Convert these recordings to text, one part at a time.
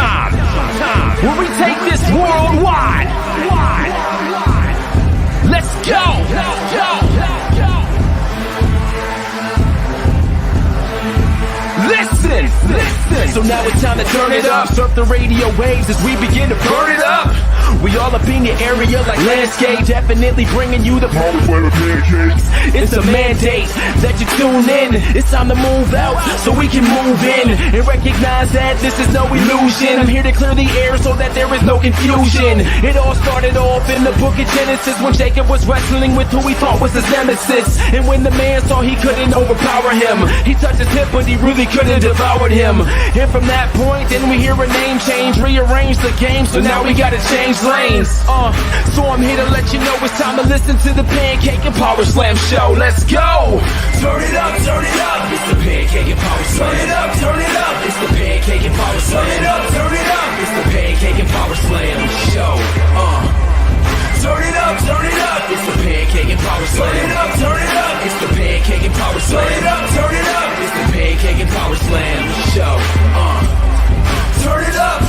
time where we take this worldwide. Let's go. Listen. So now it's time to turn it up. Surf the radio waves as we begin to burn it up. We all up in your area like landscape, definitely bringing you the pancakes. It's a mandate that you tune in. It's time to move out so we can move in and recognize that this is no illusion. I'm here to clear the air so that there is no confusion. It all started off in the book of Genesis when Jacob was wrestling with who he thought was his nemesis. And when the man saw he couldn't overpower him, he touched his hip but he really couldn't devour him. And from that point, then we hear a name change, rearrange the game, so now we gotta change lanes. So I'm here to let you know it's time to listen to the Pancake and Power Slam show. Let's go! Turn it up, it's the Pancake and Power Slam. Turn it up, it's the Pancake and Power Slam. Turn it up, it's the Pancake and Power Slam show. Turn it up, it's the Pancake and Power Slam. Turn it up, it's the Pancake and Power Slam. Turn it up, it's the Pancake and Power Slam show. Turn it up.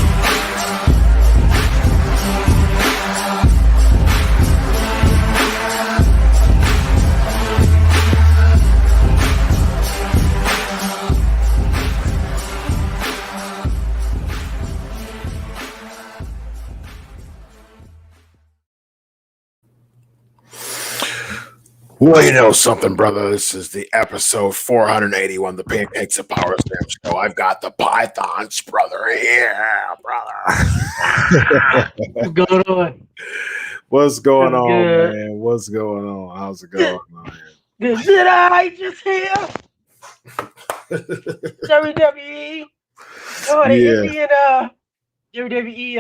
Well, you know something, brother. This is the episode 481, the Pancakes of Power Slam show. I've got the Pythons, brother. Yeah, brother. What's going on? What's going on, man? What's going on? How's it going, man? Did I just hear? WWE. Oh, the Indian WWE,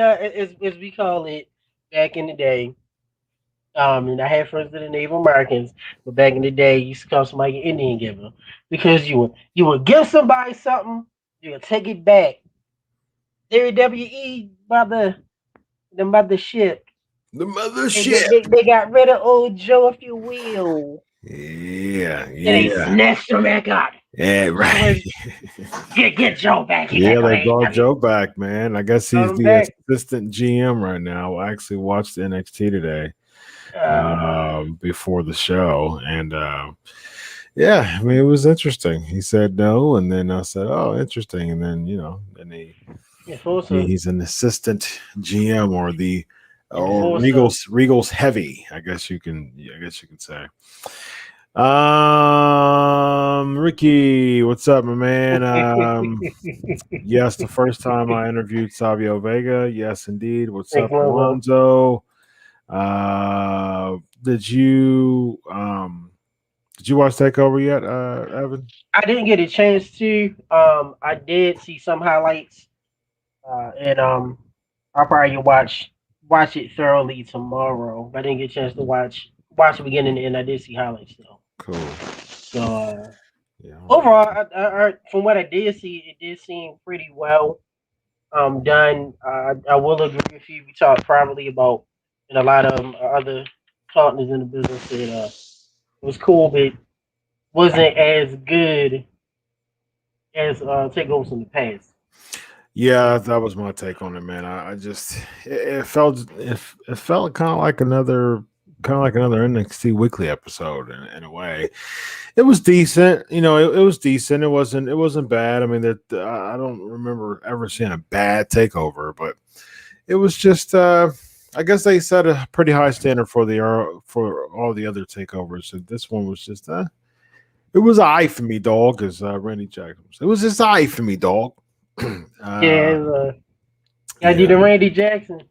as we call it back in the day. And I had friends that are Native Americans, but back in the day, you used to call somebody an Indian giver because you would give somebody something, you would take it back. WWE by the mothership. The mothership. They got rid of old Joe, if you will. Yeah. And they snatched him back up. Yeah, right. Get Joe back. They brought Joe back, man. I guess he's the assistant GM right now. I actually watched NXT today. Before the show, and yeah, I mean, it was interesting. He said no, and then I said, "Oh, interesting," and then he's an assistant GM or the Regal's heavy. I guess you can say. Ricky, what's up, my man? Yes, the first time I interviewed Savio Vega. Yes, indeed. What's up, Alonzo? Did you watch Takeover yet, Evan? I didn't get a chance to. I did see some highlights, and I'll probably watch it thoroughly tomorrow. I didn't get a chance to watch the beginning and I did see highlights though. Cool. So overall, I from what I did see, it did seem pretty well done. I will agree with you. We talked probably about. And a lot of other partners in the business said it was cool, but wasn't as good as takeovers in the past. Yeah, that was my take on it, man. I just it felt kind of like another NXT weekly episode in a way. It was decent, it was decent. It wasn't bad. I mean, I don't remember ever seeing a bad takeover, but it was just. I guess they set a pretty high standard for all the other takeovers, and this one was just it was an eye for me, dog. As Randy Jackson said, it was just an eye for me, dog. Gotta do the Randy Jackson,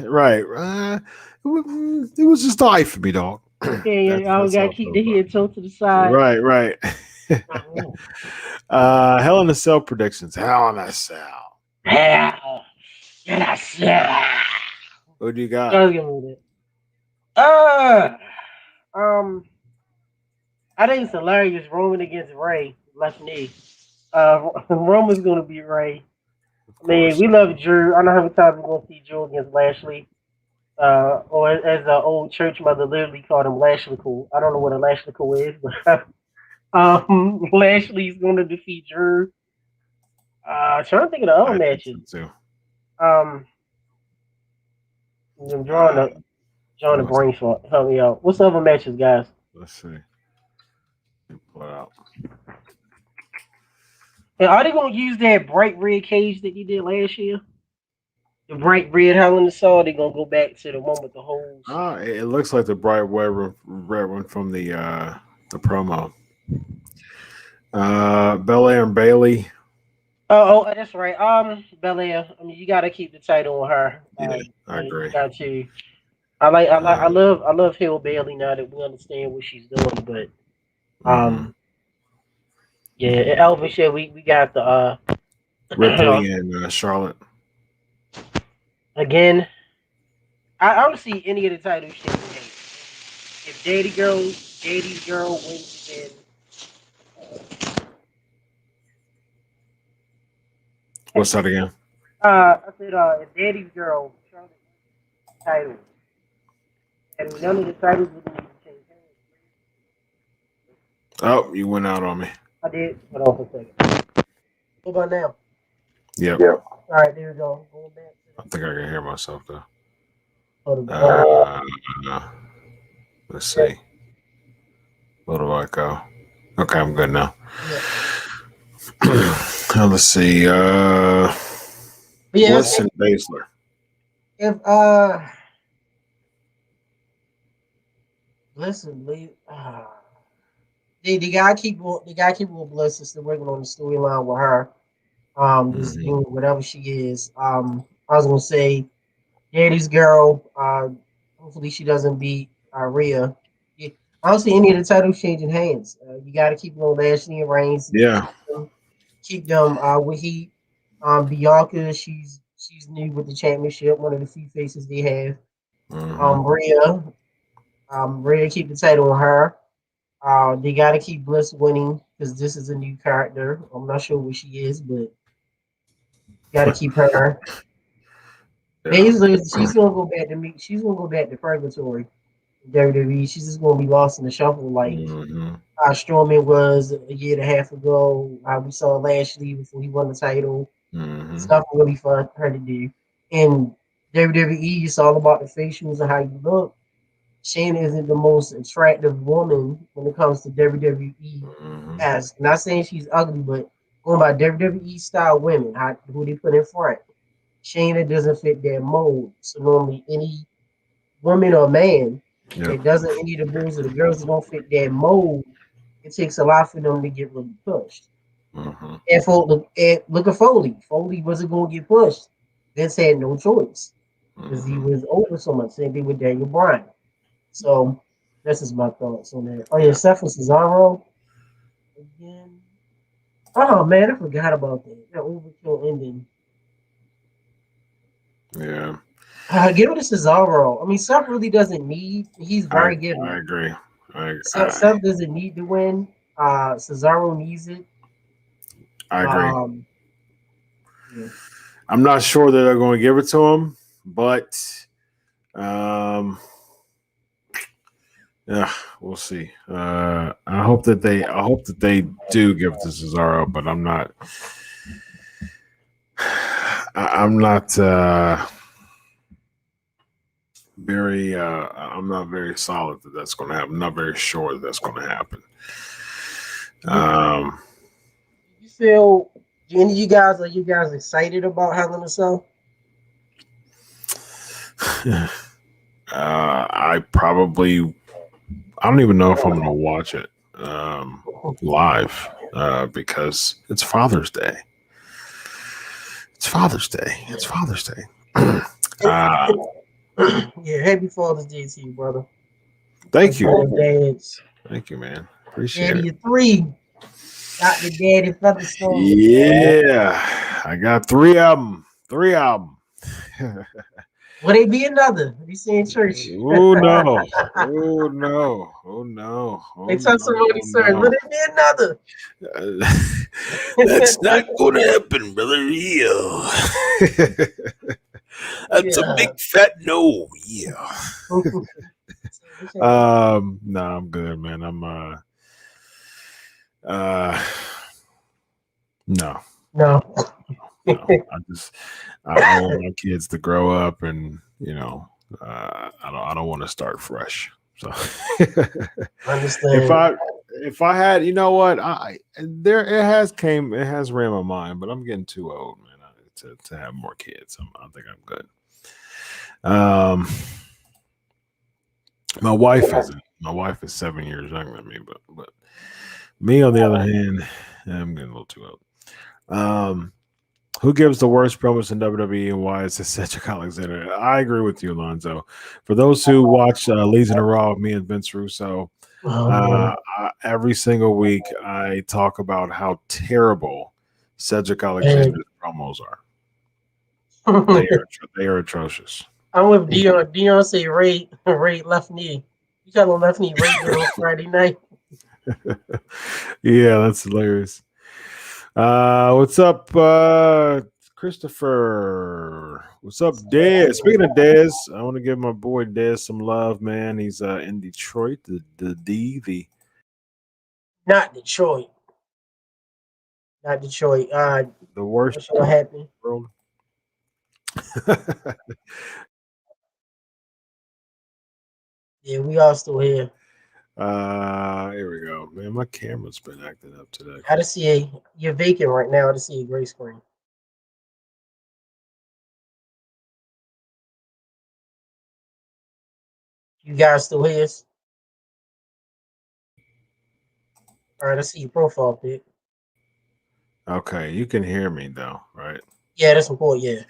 right? It was just an eye for me, dog. Yeah, I gotta keep the head tilt to the side. Right. Hell in a Cell predictions. Hell in a Cell. What do you got? I think it's hilarious. Roman against Ray, left knee. Roman's gonna be Ray. Man, we love Drew. I don't know how many times we're gonna see Drew against Lashley. Or as the old church mother literally called him Lashley Cool. I don't know what a Lashley Cool is, but Lashley's gonna defeat Drew. Trying to think of the other matches. I'm drawing the let's, brain fart. Help me out. What's the other matches, guys? let's see. Pull it out. And are they gonna use that bright red cage that you did last year? The bright red Hell in the Cell. They gonna go back to the one with the holes. It looks like the bright red one from the promo. Belair and Bailey. Oh, that's right. Belair. I mean, you gotta keep the title on her. Yeah, I agree. You got to. I love Hill Bailey now that we understand what she's doing. But yeah, Elvis. Yeah, we got the Ripley and Charlotte. again. I don't see any of the titles changing hands. If Daddy's girl wins, then What's that again? I said if Daddy's girl Charlotte wins the title, and none of the titles would need to change hands. Oh, you went out on me. I did. Hold on for a second. What about now? Yep. All right, there we go. Going back I think I can hear myself though. to Let's see. Where do I go? Okay, I'm good now. Yeah. Let's see. Bliss and Baszler. If listen, they gotta keep with Bliss. Is still working on the storyline with her. Just doing whatever she is. I was gonna say, Daddy's girl. Hopefully she doesn't beat Rhea. Yeah, I don't see any of the titles changing hands. You got to keep them on Lashley and Reigns. Yeah. Keep them with Heat. Bianca, she's new with the championship. One of the few faces they have. Rhea, keep the title on her. They got to keep Bliss winning because this is a new character. I'm not sure what she is, but got to keep her. Basically, she's gonna go back to me. She's gonna go back to purgatory. WWE. She's just gonna be lost in the shuffle, like how Strowman was a year and a half ago. How we saw Lashley before he won the title. It's not really fun for her to do. And WWE, it's all about the facials and how you look. Shayna isn't the most attractive woman when it comes to WWE. As not saying she's ugly, but going by WWE style women, who they put in front. Shayna doesn't fit that mold. So normally any woman or man that doesn't, any of the boys or the girls that don't fit that mold, it takes a lot for them to get really pushed. And look at Foley. Foley wasn't going to get pushed. Vince had no choice because he was over so much. Same thing with Daniel Bryan. So that's just my thoughts on that. Oh yeah, Seth and Cesaro again. Oh man, I forgot about that. That overkill ending. Yeah. Give it to Cesaro. I mean, Seth really doesn't need. He's very giving. I agree. Seth doesn't need to win. Cesaro needs it. I agree. I'm not sure that they're going to give it to him, but yeah, we'll see. I hope that they do give it to Cesaro, but I'm not. I'm not very solid that that's going to happen. I'm not very sure that that's going to happen. You feel any of you guys excited about Hell in a Cell? I don't even know if I'm going to watch it live because it's Father's Day. It's Father's Day. Yeah, happy Father's Day to you, brother. Thank you. Dads. Thank you, man. Appreciate Daddy it. 3. Got the Daddy Featherstone. Yeah, I got 3 of them. 3 of them. Will they be another? Be saying church. Oh no! Oh no! Oh no! They tell somebody, sir, will it be another? That's not going to happen, brother. Yeah. That's a big fat no. Yeah. No, I'm good, man. I'm no. I want my kids to grow up, and I don't want to start fresh. So Understand. if I had, you know what, it has ran my mind, but I'm getting too old, man, to have more kids. I think I'm good. My wife isn't. My wife is 7 years younger than me, but me on the other hand, I'm getting a little too old. Who gives the worst promos in WWE and why is it Cedric Alexander? I agree with you, Alonzo. For those who watch Legion of Raw, me and Vince Russo, every single week I talk about how terrible Cedric Alexander's promos are. They are atrocious. I'm with Dion. Dion say Ray left knee. You got on left knee Ray did on Friday night. Yeah, that's hilarious. What's up, Christopher? What's up, Dez? Speaking of Dez, I want to give my boy Dez some love, man. He's in Detroit, the DV. Not Detroit. Not Detroit. The worst what happened? world. Yeah, we all still here. Here we go, man. My camera's been acting up today. I just see you're vacant right now. I just see a gray screen. You guys still here? All right, I see your profile pic. Okay, you can hear me though, right? Yeah, that's important. Yeah.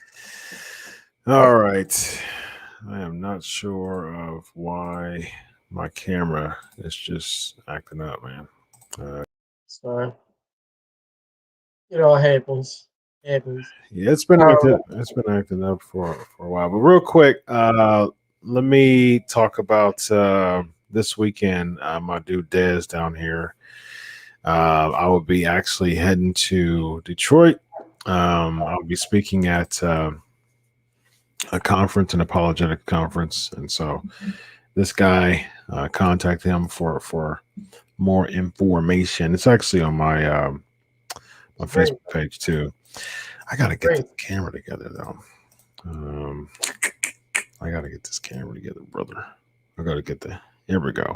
All right. I am not sure of why my camera is just acting up, man. It's fine. It all happens. Yeah, it's been acting up for a while. But real quick, let me talk about this weekend. My dude Dez down here. I will be actually heading to Detroit. I'll be speaking at a conference, an apologetic conference, and so this guy contact him for more information. It's actually on my my Facebook page too. I gotta get the camera together though. I gotta get this camera together, brother. I gotta get the. Here we go.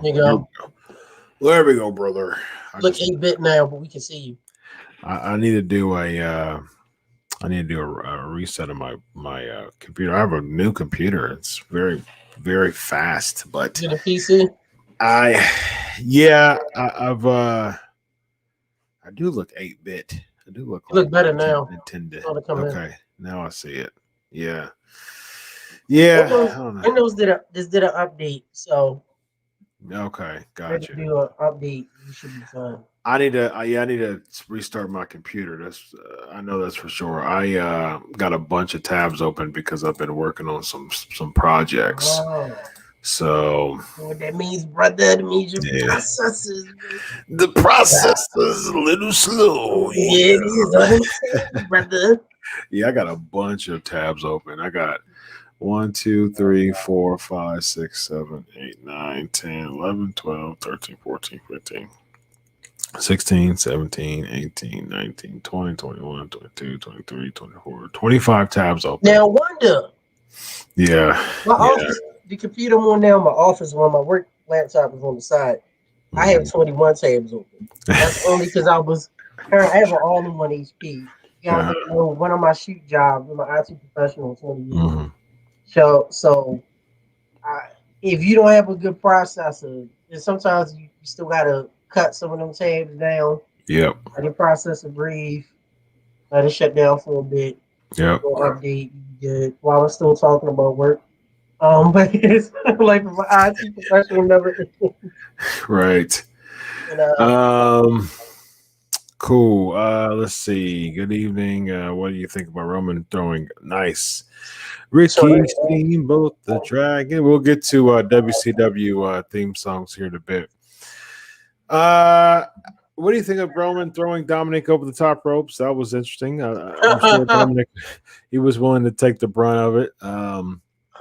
There we go, brother. Look 8-bit now, but we can see you. I need to do a reset of my computer. I have a new computer. It's very, very fast, but is it a PC? I do look 8-bit. I do look like better now. Nintendo. Okay, now I see it. Yeah. Windows did an update, so okay, gotcha. Do an update. You should be fine. I need to restart my computer. That's I know that's for sure. I got a bunch of tabs open because I've been working on some projects. Oh. So what that means, brother, that means your processes. The process is a little slow. Yeah, it is, brother. Yeah, I got a bunch of tabs open. I got 1, 2, 3, 4, 5, 6, 7, 8, 9, 10, 11, 12, 13, 14, 15. 16, 17, 18, 19, 20, 21, 22, 23, 24, 25 tabs open. Now, wonder. Yeah. My office, the computer I'm on now, my office one, my work laptop is on the side. I have 21 tabs open. That's only because I have an all-in-one HP. Yeah, one of my shoot jobs, I'm an IT professional 20 years. So if you don't have a good processor, and sometimes you still got to cut some of them tabs down. Yep. Let the processor breathe. Let it shut down for a bit. Yep. Update. Good. While we're still talking about work. But it's like my IT professional never. Right. And, cool. Let's see. Good evening. What do you think about Roman throwing? Nice. Ricky Steamboat the Dragon. We'll get to WCW theme songs here in a bit. What do you think of Roman throwing Dominic over the top ropes? That was interesting. I'm sure Dominic, he was willing to take the brunt of it.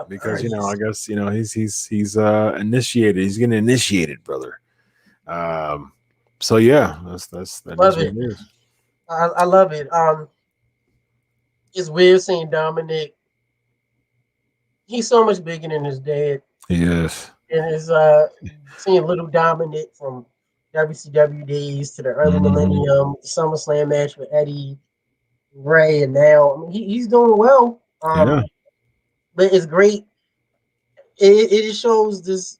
Because I guess he's initiated. He's getting initiated, brother. So yeah, that's love it. I love it. it's weird seeing Dominic. He's so much bigger than his dad. Yes. And it's seeing little Dominic from WCW days to the early Mhm. millennium, SummerSlam match with Eddie, Ray, and now I mean, he's doing well. Yeah. But it's great. It just shows this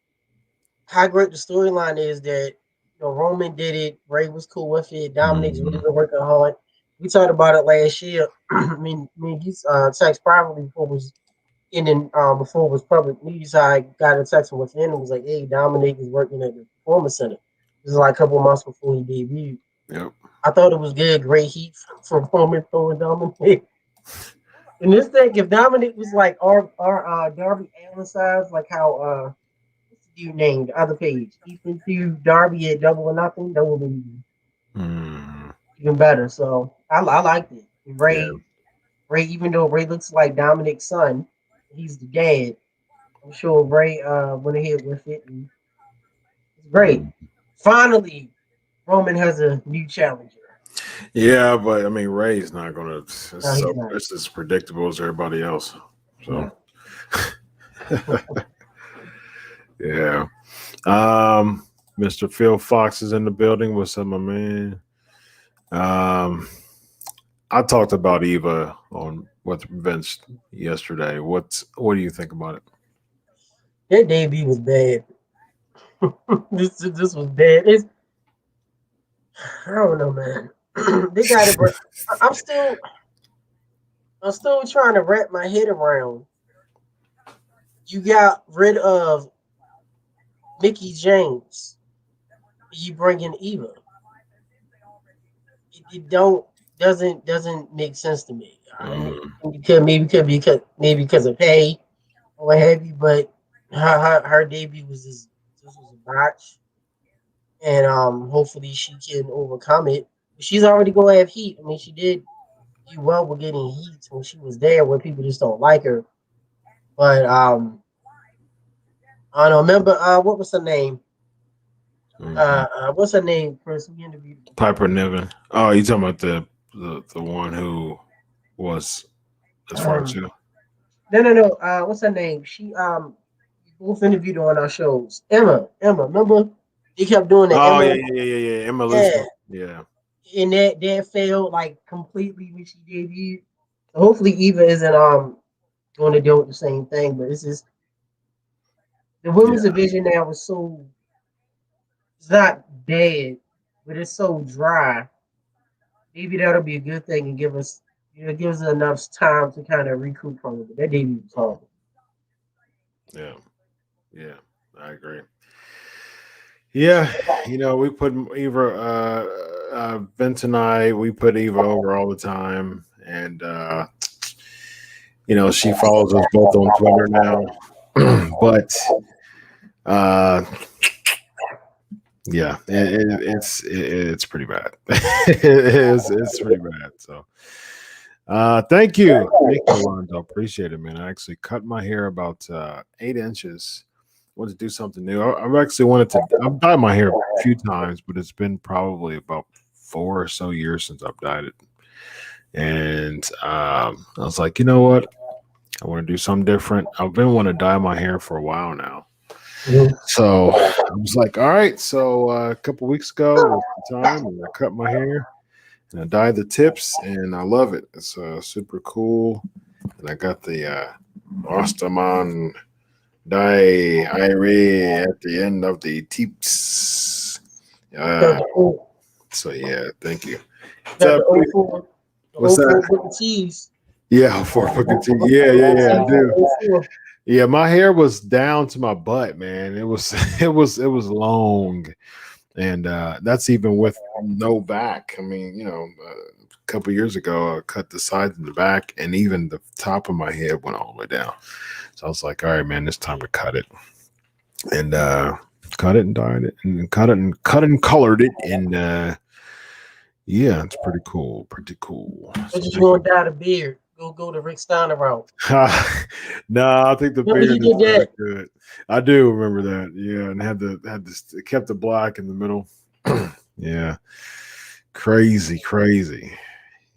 how great the storyline is that Roman did it, Ray was cool with it, Dominic's really Mhm. been working hard. We talked about it last year. I mean, he's text privately before it was public news. I got a text from within and was like, "Hey, Dominic is working at the Performance Center." This is like a couple of months before he debuted. Yep. I thought it was good, great heat for Roman throwing Dominic. And this thing, if Dominic was like our Darby Allin size, like how what's the dude named the other page, Ethan threw Darby at Double or Nothing, that would be Mhm. even better. So I liked it. And Yeah. Ray, even though Ray looks like Dominic's son, he's the dad. I'm sure Ray went ahead with it, and it's great. Mhm. Finally, Roman has a new challenger. Yeah, but I mean, Ray's not gonna. No, he's not. It's as predictable as everybody else. So No. yeah. Mr. Phil Fox is in the building. What's up, my man? Um, I talked about Eva on with Vince yesterday. What do you think about it? That debut was bad. This was bad. I don't know, man. They got it, but I'm still trying to wrap my head around. You got rid of Mickey James. You bring in Eva. It doesn't make sense to me. Mm, Maybe because of pay or what have you, but her debut was this was a botch, and hopefully she can overcome it. She's already gonna have heat. I mean, she did do well with getting heat when she was there, where people just don't like her. But I don't know. Remember what was her name? mhm. What's her name? Chris, we interviewed. Piper Niven. Oh, you talking about the one who was as far as Um, you? no. What's her name? She both interviewed her on our shows. Emma. Remember they kept doing the Oh Emma. yeah. Emma Yeah, Elizabeth. Yeah. and that failed like completely when she debuted. So hopefully Eva isn't going to do the same thing. But it's just the Yeah. women's division now is so it's not dead, but it's so dry. Maybe that'll be a good thing and gives us enough time to kind of recoup from it. But that debut was horrible. Yeah. Yeah. I agree. Yeah, we put Eva, Vince and I, we put Eva over all the time, and she follows us both on Twitter now. But yeah, it's pretty bad. It's pretty bad. So thank you, Alonzo. Appreciate it, man. I actually cut my hair about 8 inches. Wanted to do something new. I've actually wanted to. I've dyed my hair a few times, but it's been probably about 4 or so years since I've dyed it. And I was like, you know what? I want to do something different. I've been wanting to dye my hair for a while now. Mhm. So I was like, all right. So a couple weeks ago was the time, and I cut my hair and I dyed the tips, and I love it. It's super cool. And I got the Osterman dye IRA at the end of the tips. Got the old, So yeah, thank you. It's, got the old four, the what's old four that? with the cheese. Yeah, for fucking tea. Yeah, I do. Yeah, my hair was down to my butt, man. It was it was long, and that's even with no back. I mean, a couple years ago, I cut the sides and the back, and even the top of my head went all the way down. So I was like, all right, man, it's time to cut it, and cut it and dyed it, and cut and colored it, and yeah, it's pretty cool, pretty cool. I So just thank want to dye the beard. Go the Rick Steiner route. no, I think the Remember he beard is did that. good. I do remember that. Yeah, and had this it kept the black in the middle. Yeah, crazy.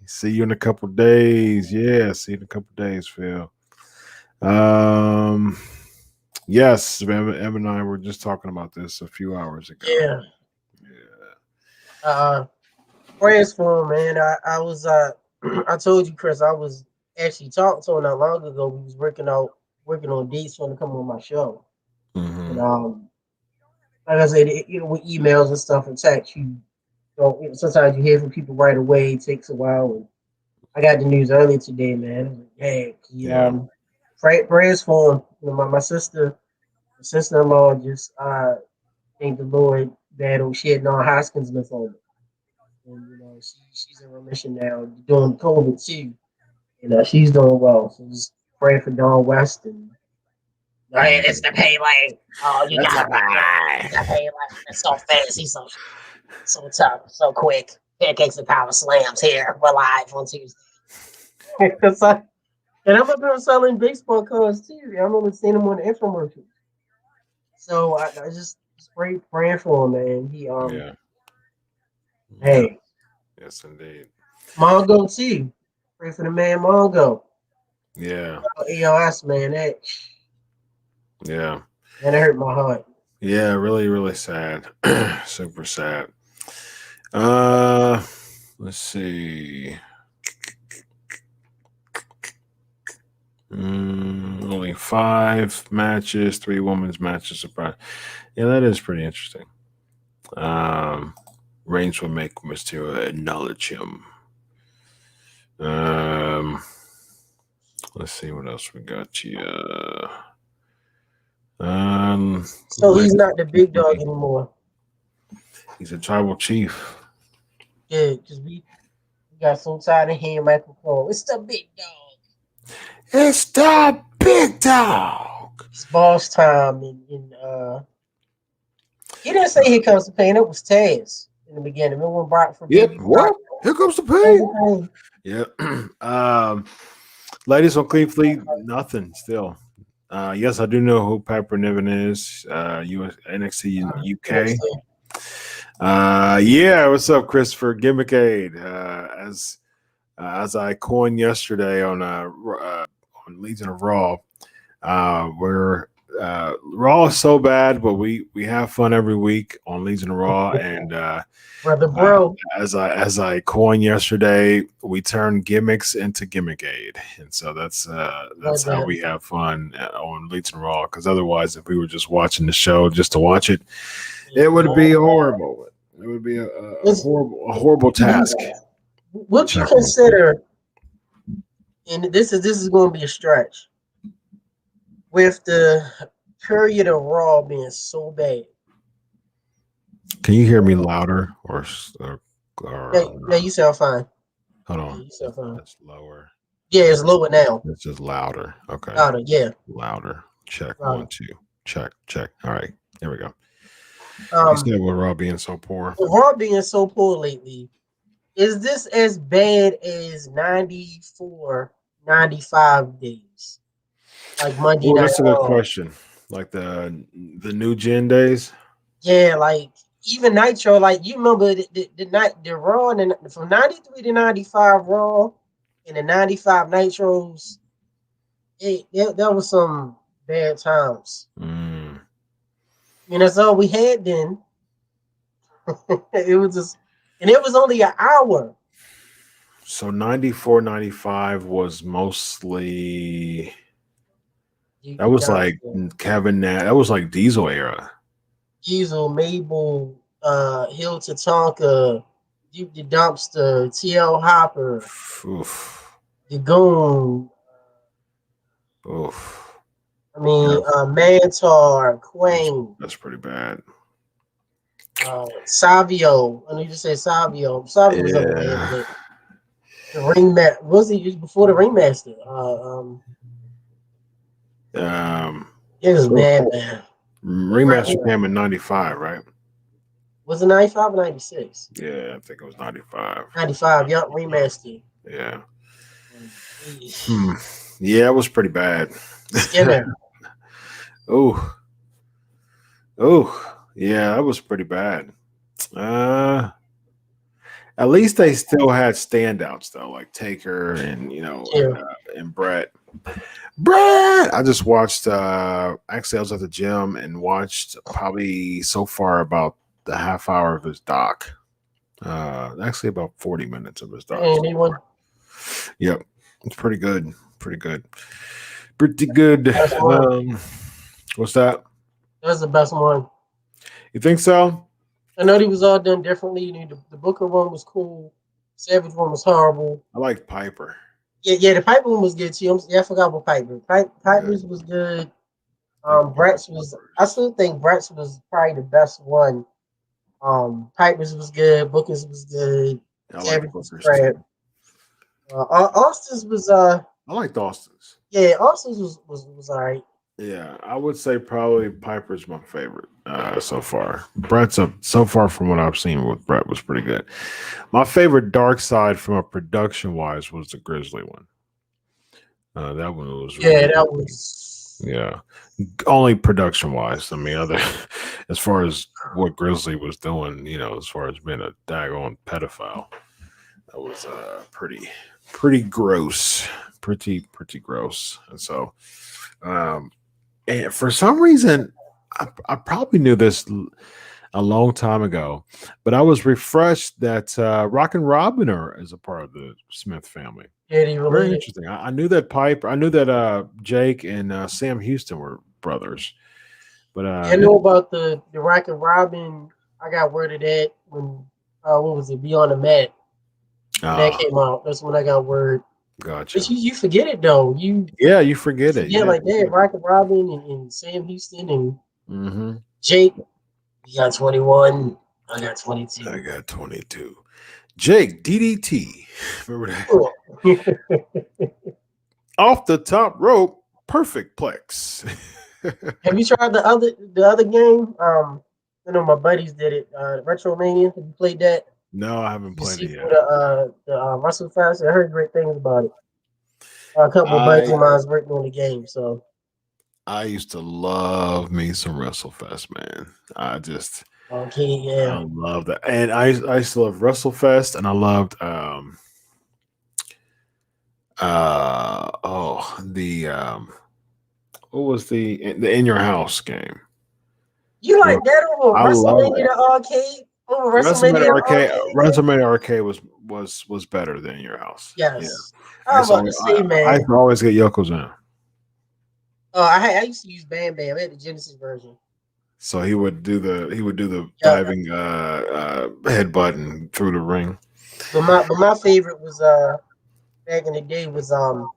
See you in a couple days. Yeah, see you in a couple days, Phil. Yes, Evan and I were just talking about this a few hours ago. Yeah. Yeah. Prayers for him, man. I was I told you, Chris, I was actually talking to him not long ago. We was working on dates for him to come on my show. Mm-hmm. And like I said, with emails and stuff and text, sometimes you hear from people right away. It takes a while. And I got the news earlier today, man. I was like, hey, prayers for him. My sister-in-law just thank the Lord battled. She had non-Hodgkin's lymphoma, and she's in remission now, doing COVID too. She's doing well. So just pray for Dawn West and. Hey, it's the Pele. Oh, you got the Pele. It's so fast. He's so tough, so quick. Pancakes and power slams here. We're live on Tuesday. And I'm up here selling baseball cards too. I'm only seeing them on the infomercials. So I just praying for him, man. Hey, yes, indeed. Mongo too. Pray for the man Mongo. Yeah. EOS, man. Yeah. That hurt my heart. Yeah, really, really sad. Super sad. Let's see. Only 5 matches, 3 women's matches. Surprise. Yeah, that is pretty interesting. Reigns will make Mysterio acknowledge him. Let's see what else we got here. So he's not the big dog anymore. He's a tribal chief. Yeah, because we got so tired of hearing Michael Cole. It's the big dog. It's the big dog. It's boss time. He didn't say here comes the pain. It was Taz in the beginning. Remember when Brock for Yep. Baby What? Here comes the pain. Brock? Yep. Ladies on Clean Fleet, nothing still. Yes, I do know who Piper Niven is. NXT UK. Yeah, what's up, Christopher? Gimmick Aid. As I coined yesterday on Legion of Raw, where Raw is so bad, but we have fun every week on Legion of Raw, and Brother Bro. as I coined yesterday, we turn gimmicks into Gimmick Aid, and so that's how we have fun on Legion of Raw. Because otherwise, if we were just watching the show just to watch it, it would be horrible. It would be a horrible task. What you consider, and this is going to be a stretch, with the period of Raw being so bad. Can you hear me louder or Yeah, you sound fine. Hold on. Yeah, you sound fine. That's lower. Yeah, it's lower now. It's just louder. Okay. Louder, yeah. Louder. Check. Louder. 1, 2. Check. All right. Here we go. You said with Raw being so poor. Raw being so poor lately, is this as bad as 94, 95 days? Like Monday night. That's a good question. Like the new gen days? Yeah, like even Nitro, like you remember the Raw from 93 to 95 Raw and the 95 Nitros. That was some bad times. That's all we had then. It was only an hour. So 94, 95 was mostly that was like Kevin Nash. That was like Diesel era. Diesel, Mabel, Hill Tatanka, Duke the Dumpster, TL Hopper, the Goon. I mean, Mantar, Quang. That's pretty bad. Savio. I need to say Savio. Savio was up there. The ringmaster. Was he before the ringmaster? It was bad, man. Ringmaster came in 95, right? Was it 95 or 96? Yeah, I think it was 95. 95, yup, remastered. Yeah. Yeah, it was pretty bad. Skinner. Oh, yeah, that was pretty bad. At least they still had standouts though, like Taker and Yeah. and Brett. Brett, I just watched. Actually, I was at the gym and watched probably so far about the half hour of his doc. Actually, about 40 minutes of his doc. And he won. Yep, it's pretty good. Pretty good. Pretty good. That's one. What's that? That's the best one. You think so? I know he was all done differently. The Booker one was cool. Savage one was horrible. I like Piper. Yeah. The Piper one was good too. I forgot about Piper. Piper's was good. Brett's was. I still think Brett's was probably the best one. Piper's was good. Booker's was good. I like Savage was Booker's crap. too. Austin's was I like Austin's. yeah. Austin's was alright. Yeah, I would say probably Piper's my favorite so far. Brett's up so far from what I've seen with Brett was pretty good. My favorite Dark Side from a production wise was the Grizzly one. That one was really Yeah, good. that was. Yeah, only production wise. I mean, other as far as what Grizzly was doing, as far as being a daggone pedophile, that was pretty gross, pretty gross. And so, and for some reason, I probably knew this a long time ago, but I was refreshed that Rock and Robin is a part of the Smith family. Yeah, he Very related. interesting. I knew that Piper. I knew that Jake and Sam Houston were brothers, but I know about the Rock and Robin. I got word of that when what was it? Beyond the Mat. When that came out. That's when I got word. Gotcha. But you forget it though. You forget it. Yeah, like that. Rock and Robin and Sam Houston and Mm-hmm. Jake. You got 21. I got 22. I got 22. Jake DDT. Remember that? Off the top rope, perfect plex. Have you tried the other game? I know my buddies did it. Retromania. Have you played that? No, I haven't played it yet. For the Russell Fest. I heard great things about it. A couple of buddies of mine working on the game, so I used to love me some WrestleFest, man. I love that, and I used to love WrestleFest, and I loved what was the In Your House game? You like that over WrestleMania Arcade? Over WrestleMania Arcade? WrestleMania Arcade was better than In Your House. Yes. Yeah. I was about to say, man. I used to always get Yokozuna. Oh, I used to use Bam Bam. I had the Genesis version. So he would do the diving headbutt and through the ring. But my favorite was back in the day was Royal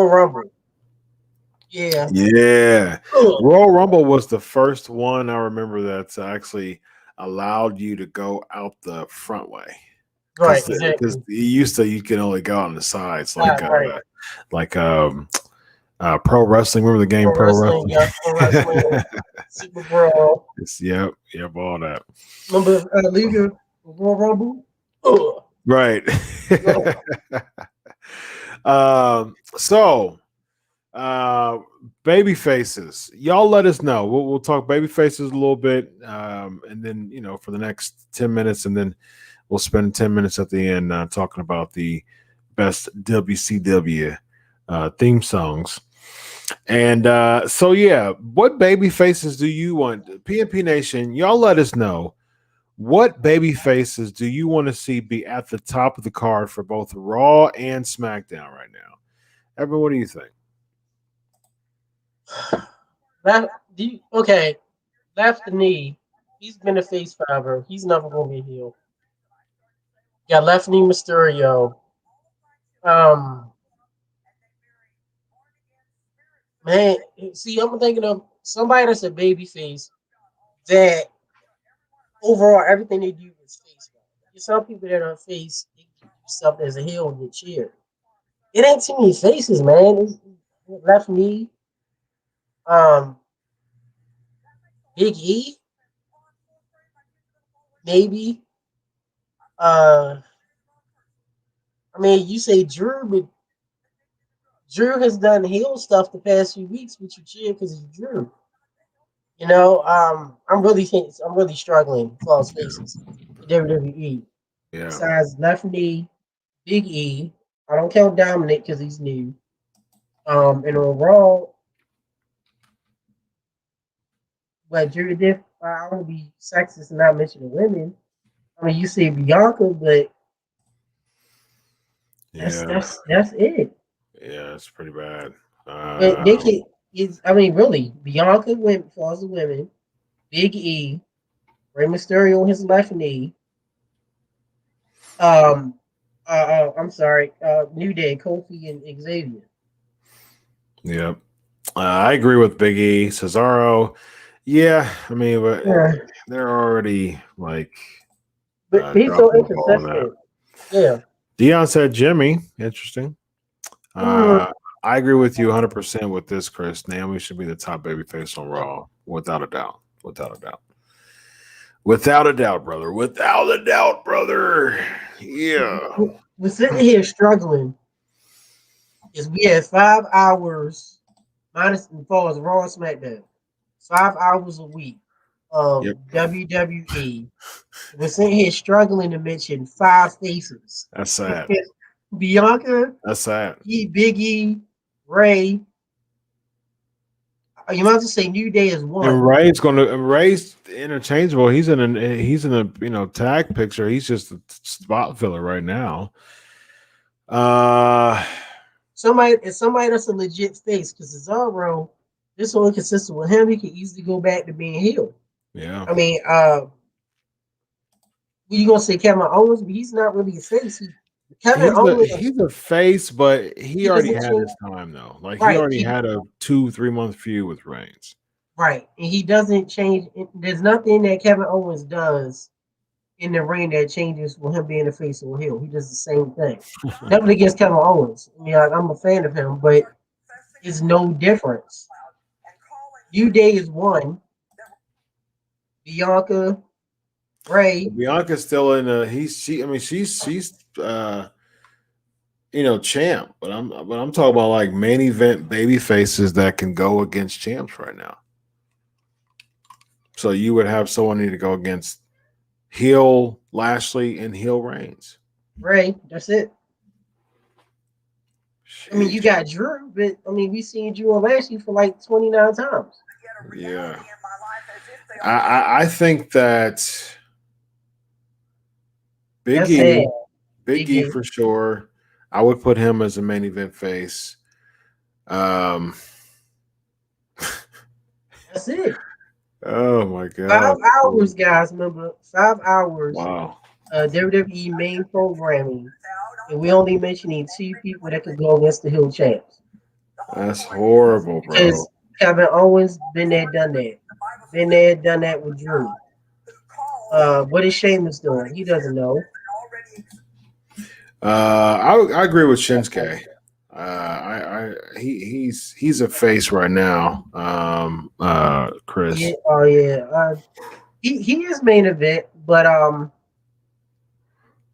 Rumble. Yeah. Yeah. Royal Rumble was the first one I remember that's actually allowed you to go out the front way. Right, Because you can only go out on the sides, like Pro Wrestling. Remember the game Pro Wrestling? Yeah, Pro Wrestling. Super Brawl. Yep, all that. Remember League of Royal Rumble? Ugh. Right. So Babyfaces. Y'all let us know. We'll talk Babyfaces a little bit, and then for the next 10 minutes, and then we'll spend 10 minutes at the end talking about the best WCW theme songs. And so yeah, what Babyfaces do you want? PNP Nation, y'all let us know. What Babyfaces do you want to see be at the top of the card for both Raw and SmackDown right now? Everyone, what do you think? Okay, left the knee. He's been a face forever. He's never going to be a heel. Got left knee Mysterio. Man, see, I'm thinking of somebody that's a baby face that overall everything they do is face. There's some people that are face, they do stuff as a heel and get cheered. It ain't too many faces, man. It's left knee. Big E, maybe. I mean, you say Drew, but Drew has done heel stuff the past few weeks, but you cheer because it's Drew. I'm really struggling with all faces. WWE. Yeah. besides Left Knee, Big E. I don't count Dominic because he's new. And on Raw, but Drew Diff, I don't be sexist and not mention the women. I mean, you say Bianca, but that's Yeah. that's it. Yeah, it's pretty bad. But they can. It's, I mean, really, Bianca went for the women. Big E, Rey Mysterio on his left knee. Um, I'm sorry, New Day, Kofi and Xavier. Yeah. I agree with Big E. Cesaro. Yeah, I mean, but Yeah, they're already like but he's so dropping the ball on that. inconsistent. Yeah. Dion said Jimmy. Interesting. Mm, I agree with you 100% with this, Chris. Naomi should be the top babyface on Raw, without a doubt. Without a doubt. Without a doubt, brother. Without a doubt, brother. Yeah. we're sitting here struggling because we had 5 hours minus as far as Raw and SmackDown, 5 hours a week of Yep. WWE. We're sitting here struggling to mention 5 faces. That's sad. Bianca, That's sad. Biggie, Ray. You might as well say New Day is And one. Ray's interchangeable. He's in a tag picture. He's just a spot filler right now. Somebody that's a legit face because Cesaro, this one consistent with him. He can easily go back to being heel. Yeah. I mean, you gonna say Kevin Owens, but he's not really a face. Kevin Owens, He's a face, but he already doesn't had change. his time though. Like he Right, already had a 2-3 month feud with Reigns. right, and he doesn't change. There's nothing that Kevin Owens does in the ring that changes with him being a face or heel. He does the same thing. Nothing against Kevin Owens. I mean, I'm a fan of him, but it's no difference. New Day is one. Bianca, Ray. Bianca's still in a she's champ, but I'm talking about like main event baby faces that can go against champs right now. So you would have someone need to go against heel Lashley and heel Reigns. Ray, that's it. I mean, you got Drew, but I mean, we seen Drew and Lashley for like 29 times. Yeah. I think that Big E for sure. I would put him as a main event face. That's it. Oh my god. 5 hours, guys. Remember, 5 hours. Wow. WWE main programming, and we only mentioning 2 people that could go against the Hill Champs. That's horrible, bro. Because Kevin Owens been there, done that. Been there, done that with Drew. What is Sheamus doing? He doesn't know. I agree with Shinsuke. He's a face right now. Chris. Yeah, he is main event, but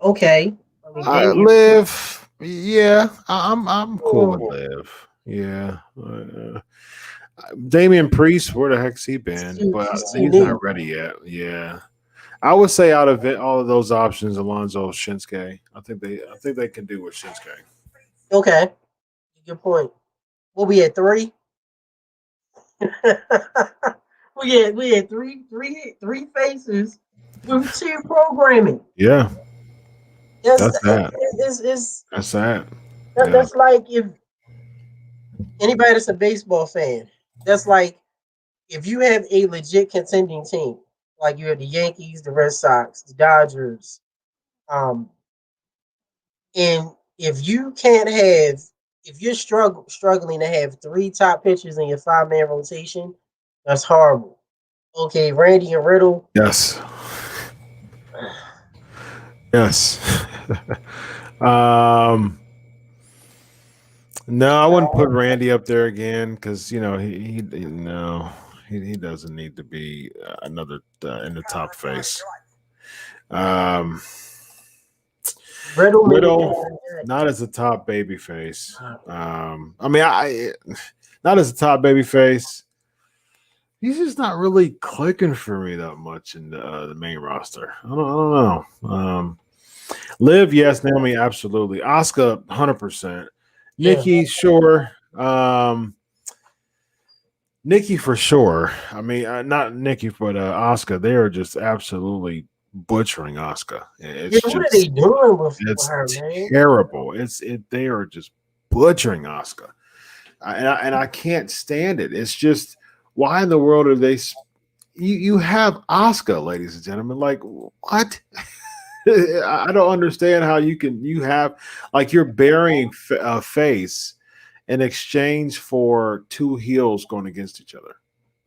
okay. I mean, Liv, yeah, I'm cool with Liv. Yeah. Damian Priest, where the heck's he been? But he's not ready yet. Yeah. I would say out of all of those options, Alonzo, Shinsuke. I think they can do with Shinsuke. Okay. Good point. What we at 3? we had three faces with 2 programming. Yeah. That's that. That's that. That's like if anybody that's a baseball fan, that's like if you have a legit contending team, like you have the Yankees, the Red Sox, the Dodgers, and if you're struggling to have 3 top pitchers in your 5-man rotation, that's horrible. Okay, Randy and Riddle. Yes. Yes. No, I wouldn't put Randy up there again because he doesn't need to be another in the top face. Riddle, not as a top baby face. Not as a top baby face. He's just not really clicking for me that much in the main roster. I don't know. Liv, yes. Naomi, absolutely. Asuka, 100%. Yeah. Nikki, sure. Nikki for sure. I mean, not Nikki, but Asuka. They are just absolutely butchering Asuka. Yeah, It's what are they just, doing with it's her, man? terrible. They are just butchering Asuka, and I can't stand it. It's just, why in the world are they? You have Asuka, ladies and gentlemen. Like, what? I don't understand how you have, like, you're burying face in exchange for two heels going against each other.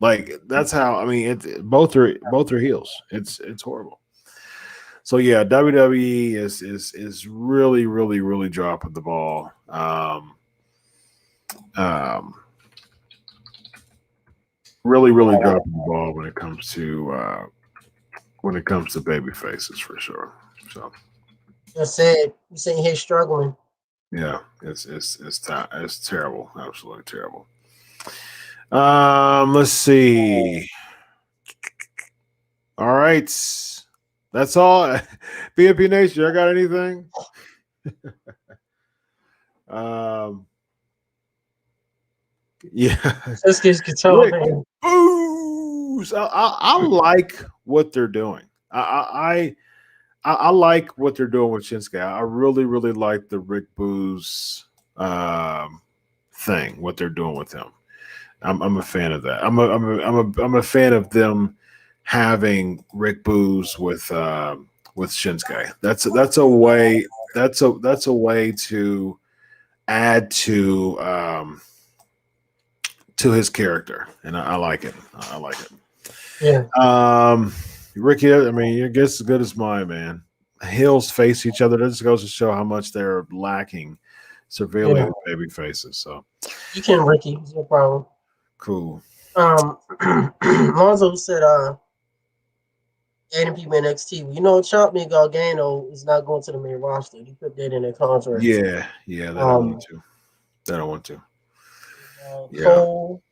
Like, that's how, I mean, both are heels. It's horrible. So yeah, WWE is really, really, really dropping the ball. Um, really, really dropping the ball when it comes to baby faces, for sure. So Just said you sitting here struggling. yeah, it's terrible, absolutely terrible. Let's see. All right, that's all. PMP Nation, I got anything? Um, yeah, Let's get guitar Rick, man. booze. I like what they're doing. I like what they're doing with Shinsuke. I really, really like the Rick Booze thing. What they're doing with him. I'm a fan of that. I'm a fan of them having Rick Booze with Shinsuke. That's a way to add to his character, and I like it. I like it. Yeah. Ricky, I mean, your guess is as good as mine, man. Heels face each other. That just goes to show how much they're lacking severely Yeah. with baby faces. So You can, Ricky. No problem. cool. Lonzo said, adding people in NXT. You know, Champion Gargano is not going to the main roster. He put that in their contract. Yeah, they don't want to. They don't want to. Yeah, Cole.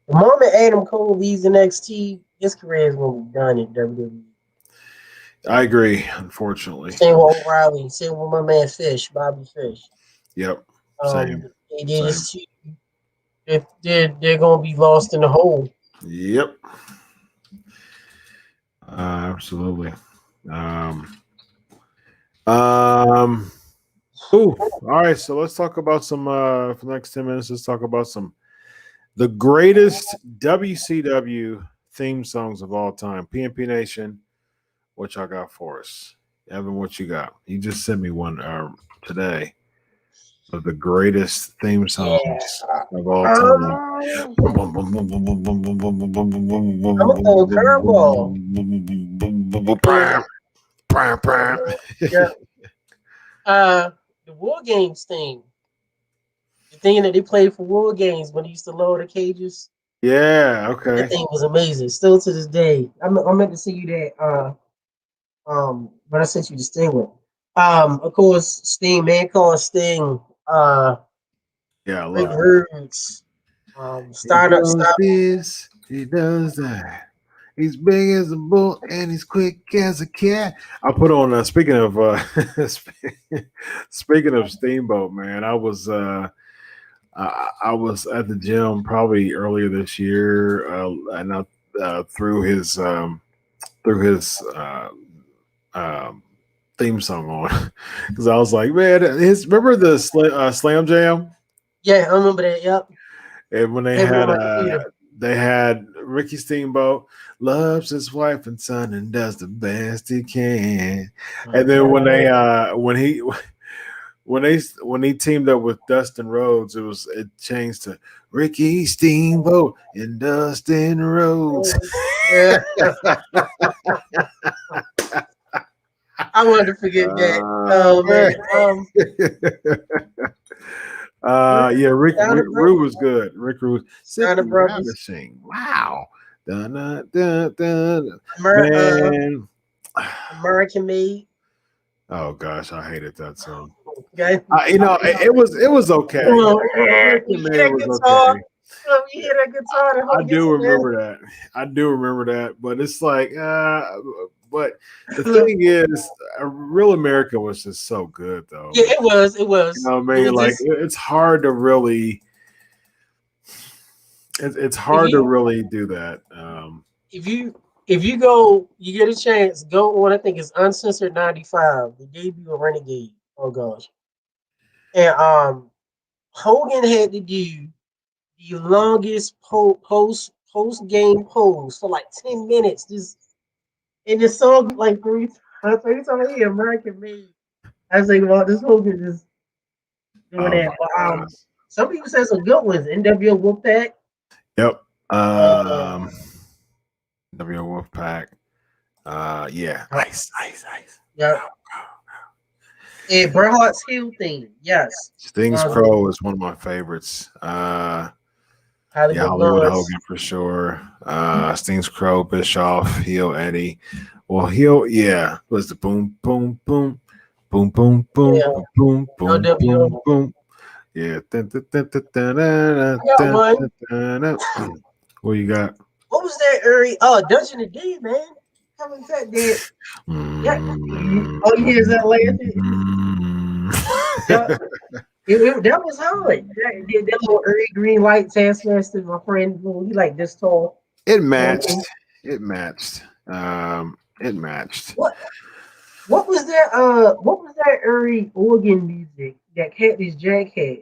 The moment Adam Cole leaves NXT, his career is going to be done in WWE. I agree. Unfortunately. Same with O'Reilly. Same with my man Fish, Bobby Fish. Yep. Same. They just too, they're going to be lost in the hole. Yep. Absolutely. Ooh, all right. So let's talk about some for the next 10 minutes. Let's talk about the greatest WCW theme songs of all time. PNP Nation, what y'all got for us? Evan, what you got? You just sent me one today of the greatest theme songs of all time. I'm going curveball. Yeah. The War Games thing. The thing that they played for War Games when they used to lower the cages. Yeah, okay. That thing was amazing. Still to this day. I meant to see you that but I sent you the Sting one. Of course, Sting, Mankind Sting, Yeah, I Rick love it. Rudes, He Steiner, does this, he does that. He's big as a bull and he's quick as a cat. I put on speaking of speaking of Steamboat, man. I was at the gym probably earlier this year, and I threw his theme song on because I was like, man, remember the Slam Jam? Yeah, I remember that. Yep. And when they had Ricky Steamboat loves his wife and son and does the best he can. And then when he teamed up with Dustin Rhodes, it changed to Ricky Steamboat and Dustin Rhodes. Yeah. I wanted to forget that. Oh man. Yeah, Rick Rude was good. Rick Rude. Steiner Brothers. Wow. Dun, dun, dun, dun. Man. American Made. Oh gosh, I hated that song. Okay. It was okay. American Made was okay. You hear that guitar? I do remember that. I do remember that. But it's like, but the thing is, Real America was just so good, though. Yeah, it was. It was. You know what I It mean? was Like, just, it's hard to really. It's hard to really do that. if you go, you get a chance. Go on. I think it's Uncensored 95, the debut of Renegade. Oh gosh, and Hogan had to do the longest post game pose for like 10 minutes. Just and the song like three times a year, American made. I was thinking about this Hogan just doing Oh that. my But god. some people said some good ones. NWO Wolfpack. Yep. Uh, W Wolfpack. Yeah. Ice. yeah. And Bret Hart's heel theme. Yes. Sting's Crow is one of my favorites. Hollywood Hogan for sure. Sting's Crow, Bischoff, heel Eddie. Well, heel, yeah, was the boom, boom, boom, boom, boom, boom, Yeah. boom, boom, LWO. boom, boom. Yeah. What you got? What was that early? Oh, Dungeon of D, man. Coming back there. Yeah. Oh, you hear that later? Yeah. That was hard. That little early green light Taskmaster, my friend, he like this tall. It matched. It matched. It matched. What was that? What was that early organ music that Cactus Jack had?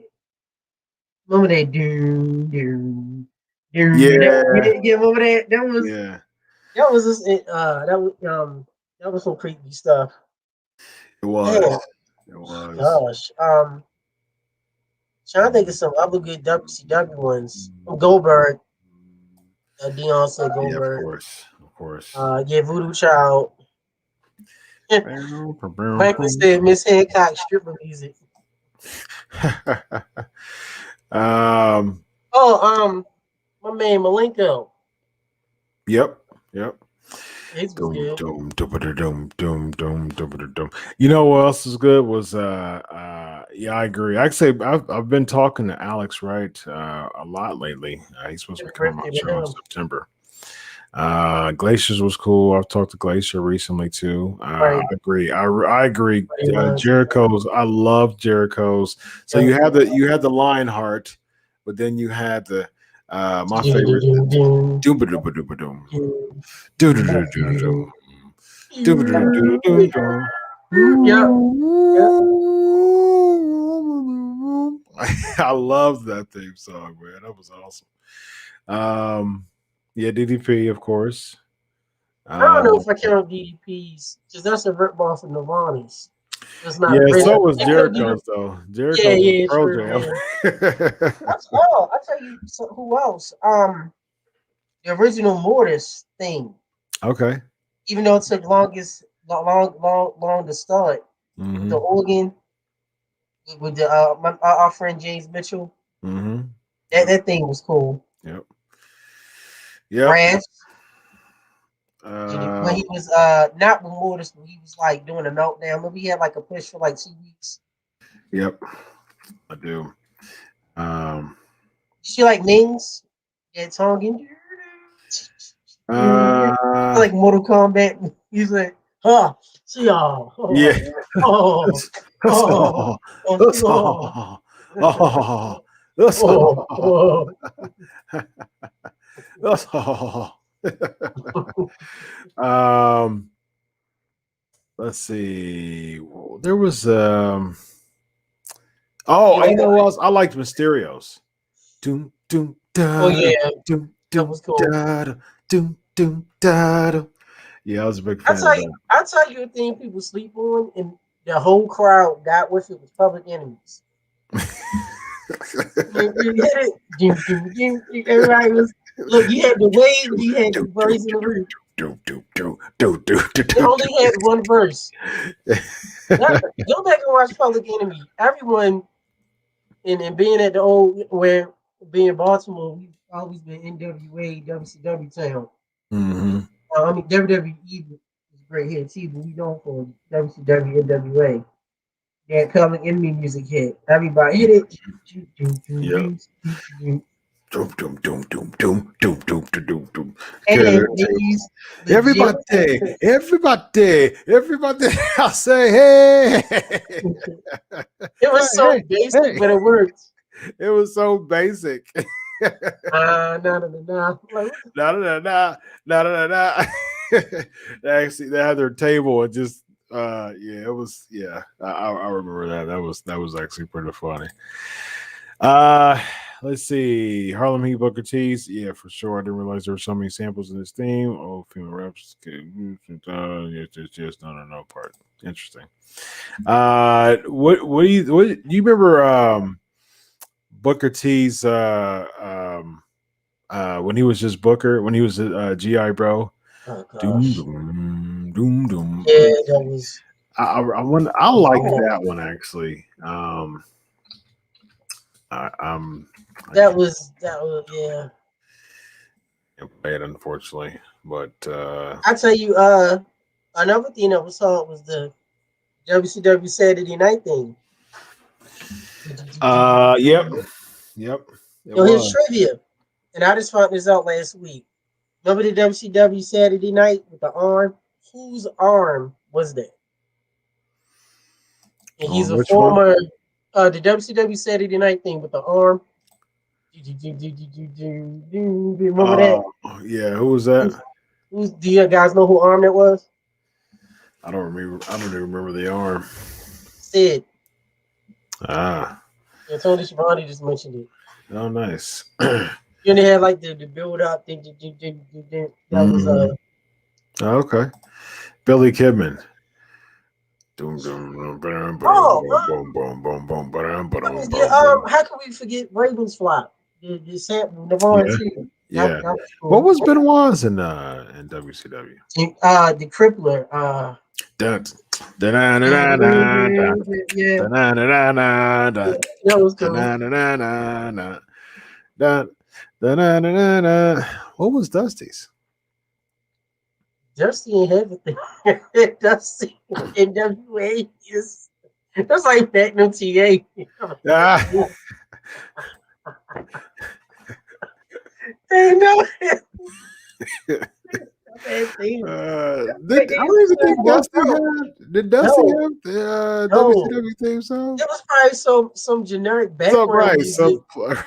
Remember that? Doom, doom, doom. Yeah. Remember that? That was. Yeah. That was just, that was some creepy stuff. It was. Man, It was. gosh. Trying to think of some other good WCW ones. Goldberg. Dion said Goldberg. Yeah, of course. Yeah, Voodoo Child. Michael said Miss Hancock stripper music. My man Malenko. Yep. His was good. You know what else is good was yeah, I agree. Actually, I've been talking to Alex Wright a lot lately. He's supposed to be coming on my show in September. Glaciers was cool. I've talked to Glacier recently too. Right. I agree. I agree. Jericho's. I love Jericho's. So you had the Lionheart, but then you had the my favorite. I love that theme song, man. That was awesome. Yeah, DDP, of course. I don't know if I count DDPs because that's a rip off of Nirvana's. It's not so was Jericho's though. Jericho's Pearl Jam. I'll tell you who else. The original Mortis thing. Okay. Even though it took long to start. Mm-hmm. The organ with the our friend James Mitchell. Mm-hmm. That thing was cool. Yep. Rash. When he was not with Mortis, but he was like doing a meltdown. Remember he had like a push for like 2 weeks. Yep, I do. She like Mings, yeah, Tongan. Like Mortal Kombat. He's like, see y'all. Yeah. Let's see. There was you know what else? I liked Mysterios. Doom doom da. Oh yeah. Doom That was cool. Doom doom da. Yeah, I was a big fan. I'll tell you a thing people sleep on, and the whole crowd got with it was Public Enemies. You hit it. Everybody was look. You had the wave. You had the verse in the roof. They only had one verse. Go back and watch Public Enemy. Everyone, and being at the old where being Baltimore, we've always been NWA, WCW town. Mm-hmm. I mean WWE was a great hit too, but we known for WCW, NWA. That Public Enemy music hit. Everybody hit it. Yep. Doom, doom, doom, doom, doom, doom, doom, doom, doom, doom. And these Everybody, legit- everybody, I say, hey, it was so hey, basic, hey. but it worked. It was so basic. Nah. Like, Nah, nah, nah, nah, nah, nah, nah. Actually, they had their table and just, yeah, it was, yeah. I remember that. That was actually pretty funny. Uh, let's see. Harlem Heat Booker T's. Yeah, for sure. I didn't realize there were so many samples in this theme. Oh, female raps. Just no part. Interesting. What do you remember? Booker T's when he was just Booker, when he was GI Bro. oh Doom gosh. doom doom doom. Yeah, that was. I like that one actually. I That can't was yeah. play it unfortunately, but I tell you, another thing that was on was the WCW Saturday Night thing. yep, yep, it Yo, here's was. trivia, and I just found this out last week. Remember the WCW Saturday Night with the arm? Whose arm was that? And he's On a which one? former the WCW Saturday Night thing with the arm. Remember that? Yeah, who was that? Do you guys know who arm that was? I don't remember. I don't even remember the arm. Sid. Ah, Yeah, Tony Schiavone just mentioned it. oh, nice. Then they had like the build up thing. That was Okay. Billy Kidman. Doom, doom, doom, boom, oh boom, boom, boom, boom, boom, boom, yeah, boom, boom. how can we forget Ravens Flop? The sample Navon Yeah, too. yeah. That was What cool. was Benoit's in WCW? The Crippler. Dun, dun, dun, dun, dun, dun, Yeah, dun, dun, dun, dun, dun, that was dun, cool. dun, dun, dun, dun, dun, dun, dun, dun, dun, dun. What was Dusty's? Dusty and everything. Dusty NWA is that's like Magnum TA. Ah, They know I don't even think Dusty had. Did Dusty no, have the no. WCW theme song? It was probably some generic Some background right, music. some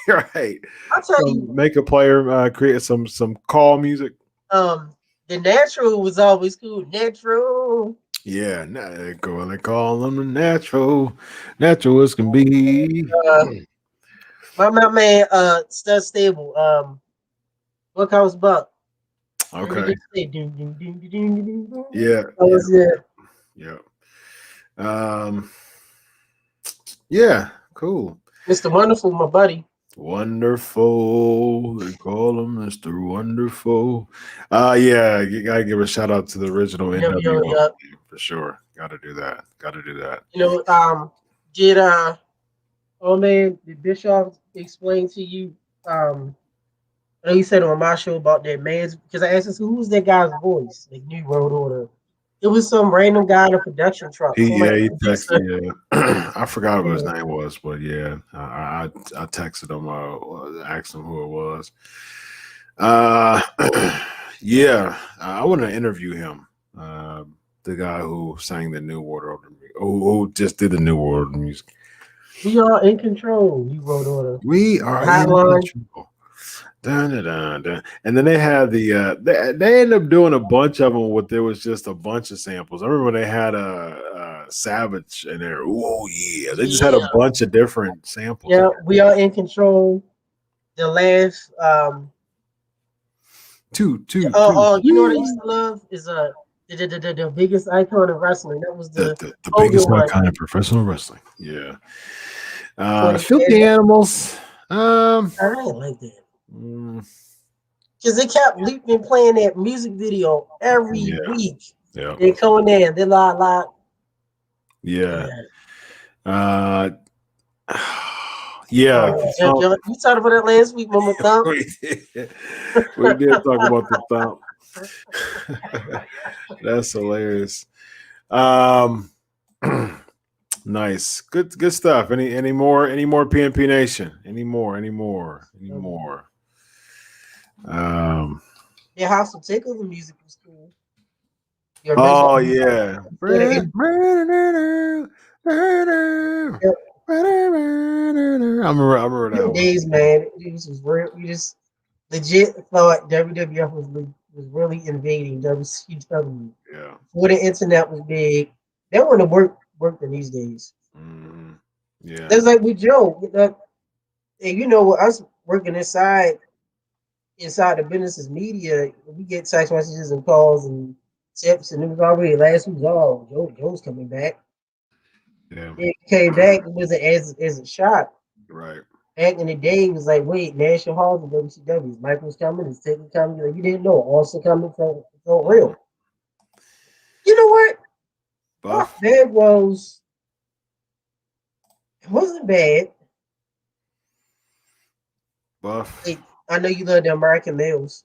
right. I'll tell you, Some make a player create some call music. the natural was always cool. Natural. Yeah, they call them the natural as can be. Uh, my man, Stud Stable. What comes Buck? Remember Okay. he say doom, doom, doom, doom, doom, doom, doom? Yeah. That was it. Yeah. Um. Yeah. Cool. Mr. Wonderful, my buddy. Wonderful. They call him Mr. Wonderful. Yeah, you gotta give a shout out to the original NWO for sure. Gotta do that. Gotta do that. You know, did oh man, did Bischoff explain to you I know you said on my show about that man's because I asked him who was that guy's voice, like New World Order. It was some random guy in a production truck. He texted. Yeah, I forgot what his name was, but yeah, I texted him. Asked him who it was. Yeah, I want to interview him. The guy who sang the New World Order, who just did the New World Order music. We are in control, New World Order. We are Hotline. in control. Dun, dun, dun, dun. And then they had the they ended up doing a bunch of them with there was just a bunch of samples. I remember they had a Savage in there. Oh yeah, they just had a bunch of different samples. Yeah, we are in control. The last two. you know what I used to love is the biggest icon of wrestling. That was the biggest one. icon of professional wrestling. Yeah. Filthy Animals. I didn't like that. Because they kept looping playing that music video every week. Yeah. They coming in, they lie. Yeah. Yeah. You talked about that last week, Mama Thump. We did talk about the thump. That's hilarious. Nice. Good stuff. Any more PNP Nation? Any more? Their House of Takeover music was cool. The Oh original. yeah. Yeah, I remember that the one. days, man. It was just real. You just legit thought WWF was really invading WCW. Yeah. Before the internet was big, they want to work in these days. Mhm. Yeah. That's like with Joe. And you know, us working inside the business's media, we get text messages and calls and tips, and it was already last week. Oh, Joe's coming back. Yeah. It came back. It wasn't as a shock. Right. Back in the day, it was like, wait, National Hall and WCW. Is Michael's coming? Is Taker coming? Like, you didn't know. Also coming felt real. You know what? Buff. Bad was it wasn't bad. Buff. Like, I know you love the American males.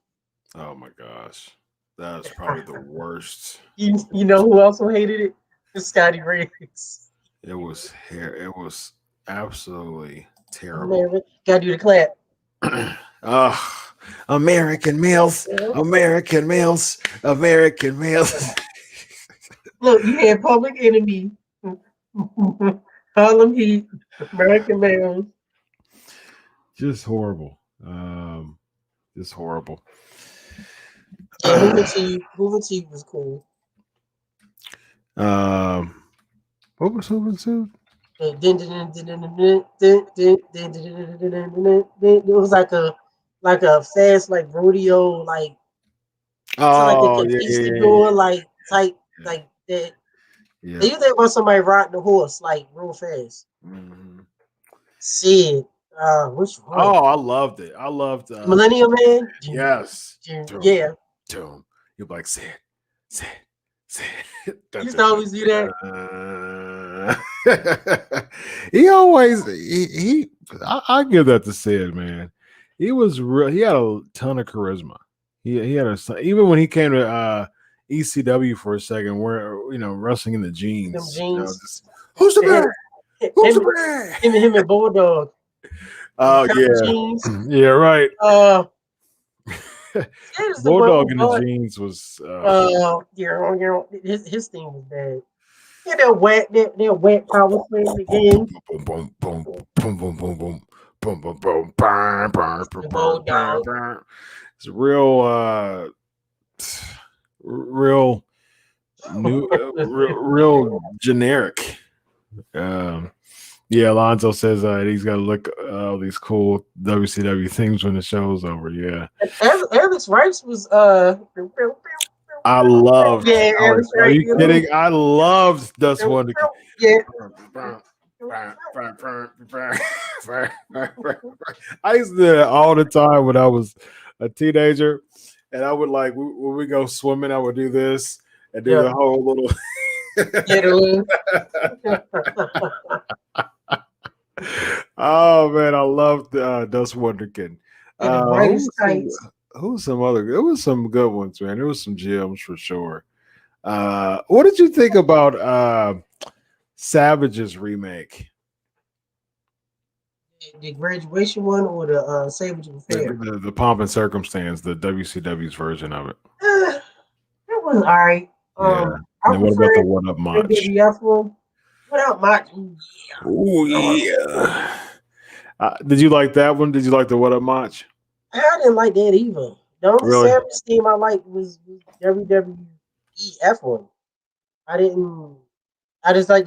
Oh my gosh. That was probably the worst. You know who also hated it? It's Scotty Riggs. It was hair. It was absolutely terrible. Man, gotta do the clap. American males, American males, American males. Look, you had Public Enemy, Harlem Heat, American males. Just horrible. Just horrible. Yeah, Hoover T was cool. What was Hoover Tube? It was like a fast like rodeo like so like a Oh conquistador like type like that. yeah. You think about somebody riding a horse like real fast. Mhm. Sid, which one? Oh, I loved it. I loved Millennium Man. yes. Yeah, Doom. You're like Sid. you used to always do that. I give that to Sid, man. He was real. He had a ton of charisma. He had even when he came to ECW for a second, where wrestling in the jeans. Them jeans. Who's the man? Who's the man? Him and Bulldog. Oh yeah, jeans. Yeah, right. Bulldog in the jeans was. His thing was bad. Yeah, that wet power slam again. Boom, boom, boom, boom, boom, boom, boom, boom, boom, boom, burn, burn, burn, burn, burn. It's real new, real generic. Yeah, Alonzo says he's got to look all these cool WCW things when the show's over. Yeah, Alex Rice was I loved. Yeah, are you kidding? I loved Dust Wonder. Yeah. I used to do that all the time when I was a teenager, and I would like when we go swimming, I would do this and do the whole little. Oh man, I loved Dust Wonderkin. Who's some other? It was some good ones, man. There was some gems for sure. What did you think about Savage's remake? The graduation one or the Savage Affair? The Pomp and Circumstance, the WCW's version of it. It was all right. And what about the What Up Match? WWF one. What Up Match? Oh yeah. Did you like that one? Did you like the What Up Match? I didn't like that either. The only Savage team I liked was WWF one. I just like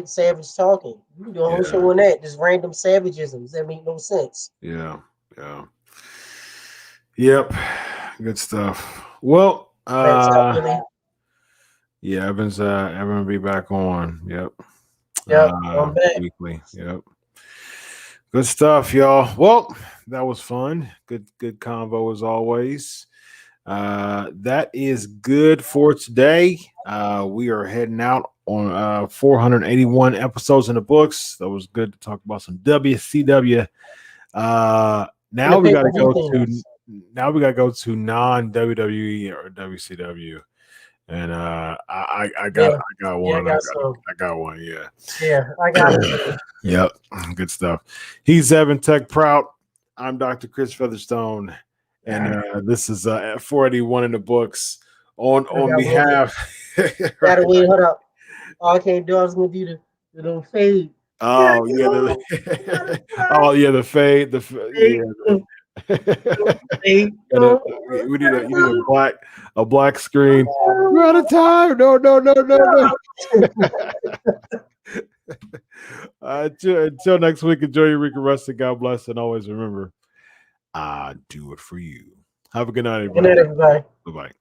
Savage talking. You can do a whole show on that. Just random Savageisms that make no sense. Yeah. Yep. Good stuff. Well, yeah, Evan's Evan will be back on. Yep. I'm back. Weekly. Yep. Good stuff, y'all. Well, that was fun. Good convo as always. That is good for today. We are heading out on 481 episodes in the books. That was good to talk about some WCW. Now we got to go to non-WWE or WCW. And I Yeah. got Yeah, I one. got some. I got one. Yeah. Yeah, I got some. Yep. Good stuff. He's Evan Tech Prout. I'm Dr. Chris Featherstone, and this is 481 in the books. On behalf. Gotta wait, hold up. All I can't do, I was gonna do the little fade. Oh yeah, oh yeah, the fade, yeah. We need a black screen. We're out of time. No. Until next week, enjoy your week of resting. God bless, and always remember, I do it for you. Have a good night, everybody. Good night, everybody. Bye-bye.